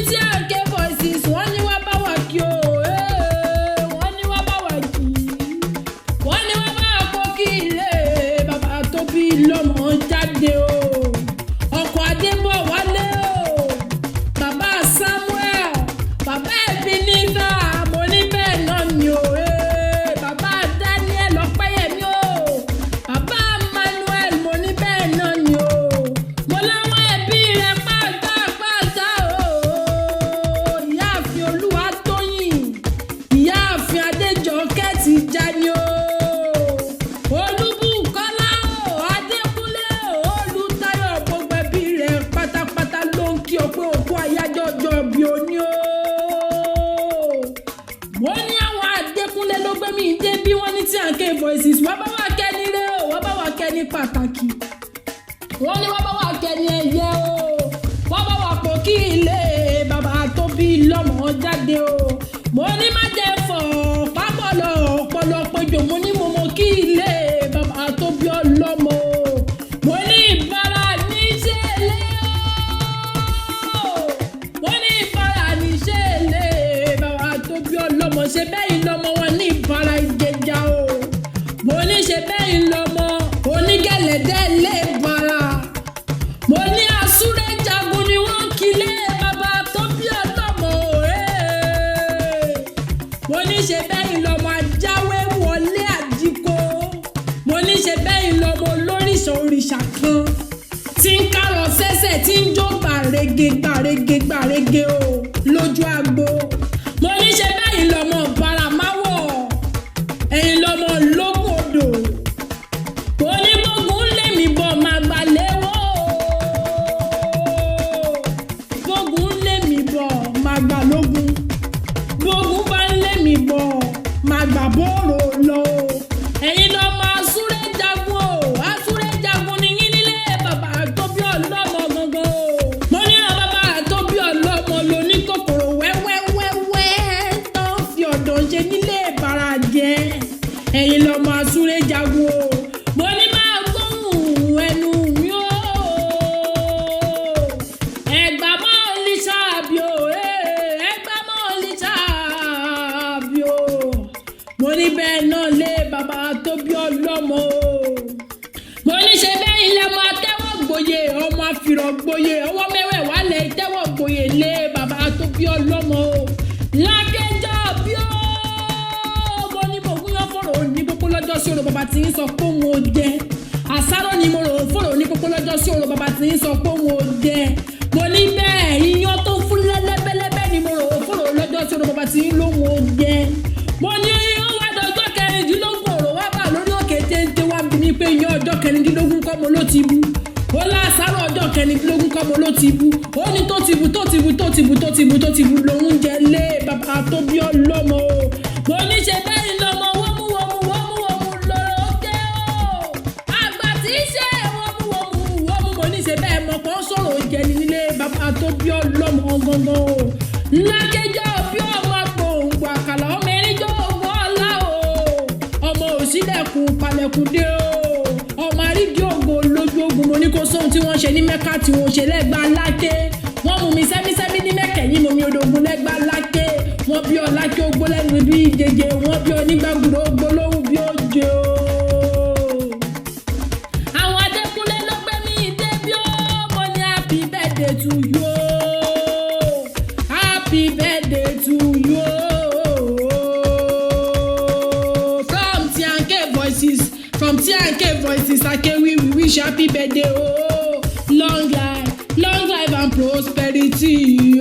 tí ANK Voices wọ́n ní wá bá wa kí o. Wọ́n ní wá bá wa kí. Wọ́n ní wá bá wa kó kí ilé bàbá tó bí lọ́mọ jáde o. Ọkọ̀ Adébọ̀wálé o. Bàbá Samuel. Bàbá Ebenezer. Mo ní bẹ́ẹ̀ náà ni o. Bàbá Daniel Ọpẹ́yẹmí o. Bàbá Emmanuel. Mo ní bẹ́ẹ̀ náà ni o. Mo láwọn ẹbí rẹ̀ pátápátá o. Ìyáàfin Olúwatóyìn. Ìyáàfin Adéjọkẹ́ Tìjání o. Olúbùkọ́lá o. Adékúnlé o. Olùtayọ̀ gbogbo ẹbí rẹ̀ pátápátá ló ń kí ọ pé òkú àyájọ́ ọjọ́ bí o ní o. Mo ní àwọn Adékúnlé ló gbé mi dé bí wọ́n ní tí ANK Voices wá bá wà kẹ́ni rẹ̀ o. Wá bá wà kẹ́ni pàtàkì. Wọ́n ní wá bá wà kẹ́ni ẹ̀yẹ o. Wá bá wà pò kí ilé bàbá tó bí lọ́mọ jáde o. Mo ní má jẹ́ fọ̀ pápọ̀lọ̀ ọ̀pọ̀lọpọ̀ jò. Mo ní mo mọ kí ilé bàbá tó bí ọlọ́mọ o. Mo ní ìbára níṣẹ́ lé o. Mo ní ìbára níṣẹ́ lé bàbá tó bí ọlọ́mọ. Ṣe bẹ́yìn lọ́mọ wọn ní ìbára Ìjẹ̀jà o. Mo ní ṣe bẹ́yìn lọ́mọ onígẹ̀lẹ́dẹ́ lè bára. Mo ní asúré jagun ni wọ́n kílé bàbá tó bí ọlọ́mọ o. Mo ní ṣe bẹ́yìn lọ́mọ ajáwé wọlé àdìkò. Mo ní ṣe bẹ́yìn lọ́mọ olóríṣà òrìṣà kan tí ń kárọ̀ sẹ́sẹ̀ tí ń jó gbàrege o lójú agbo. Mo ní ṣe bẹ́yìn lọ́mọ baramáwọ̀. Ẹ̀yin lọ́mọ lókòdò. Mo ní gbógun lé mi bọ̀ máa gbà léwọ́ o. Gbógun lé mi bọ̀ máa gbà lógun. Gbógun bá ń lé mi bọ̀ máa gbà bóòrò lọ o. Ẹ̀yin lọ́mọ asúré jagun o. Asúré jagun ni yín nílé bàbá tó bí ọlọ́mọ gangan o. Mo ní àwọn bàbá tó bí ọlọ́mọ ló ní kòkòrò wẹ́wẹ́wẹ́wẹ́ tó ń fi ọ̀dọ̀ ṣe nílé ìbára jẹ́. Ẹ̀yin lọ́mọ asúré jagun o. Mo ní máa gbóhùn ẹnu mi o. Ẹ̀gbá mọ́ lè ṣáàbì o. Ẹ̀gbá mọ́ lè ṣáàbì o. Mo ní bẹ́ẹ̀ náà lé bàbá tó bí ọlọ́mọ o. Mo ní ṣe bẹ́ẹ̀ ilé ọmọ atẹ́wọ̀ gboyè ọmọ àfìrọ̀ gboyè ọwọ́ mẹ́wẹ̀ẹ̀wá lè tẹ́wọ̀ gboyè lé bàbá tó bí ọlọ́mọ o. Lákẹjọ́ bí o. Mo ní mo gúnyán fòrò ní pópó lọ́jọ́ sí orò bàbá tí ń sọ pé òun ò jẹ. Àsáró ni mo rò fòrò ní pópó lọ́jọ́ sí orò bàbá tí ń sọ pé òun ò jẹ. Mo ní bẹ́ẹ̀ iyán tó fún lẹ́lẹ́bẹ́lẹ́bẹ́ ni mo rò fòrò lọ́jọ́ sí orò bàbá tí ń lóhun ò jẹ. Mo ní ó wá dọjọ́ kẹrìndínlógún òrò wá bà lórí òkè téńté wá bí mi pé iyán ọjọ́ kẹrìndínlógún kọ́ mo ló ti bu. Ó lásàrò ọjọ́ kẹrìndínlógún kọ́ mo ló ti bu. Ó ní tó ti bu lòún jẹ lé bàbá tó bí ọlọ́mọ o. Mo ní ṣe bẹ́ẹ̀ lọ́mọ wọ́mú lókè o. Àgbà tí í ṣe wọ́mú. Mo ní ṣe bẹ́ẹ̀ mọ̀ kó sọ̀rọ̀ jẹni nílé bàbá tó bí ọlọ́mọ gangan o. Lákẹjọ́ bí ọmọ gbòǹgbò àkàlà ọmọ eríjọ́ owó ọlá o. Ọmọ òsílẹ̀kùn palẹ̀kùn dé o. Ọmọ arígi ògo lójú ogun. Mo ní kó sóhun tí wọ́n ṣe ní Mẹ́kà tí wọ́n ṣe lẹ́gbàá láké. Wọ́n mú mi sẹ́mísẹ́mí ní Mẹ́kẹ̀yìn mo mi odògùn lẹ́gbàá láké. Wọ́n bí ọláké ogbó lẹ́nu bí ìjẹjẹ. Wọ́n bí onígbàgbùrọ̀ ogbó lóhùn bí òjò. Àwọn Adékúnlé ló gbé mi dé bí ó. Mo ní happy birthday to you. Happy birthday to you. From ANK Voices, we wish happy birthday oh. Long life and prosperity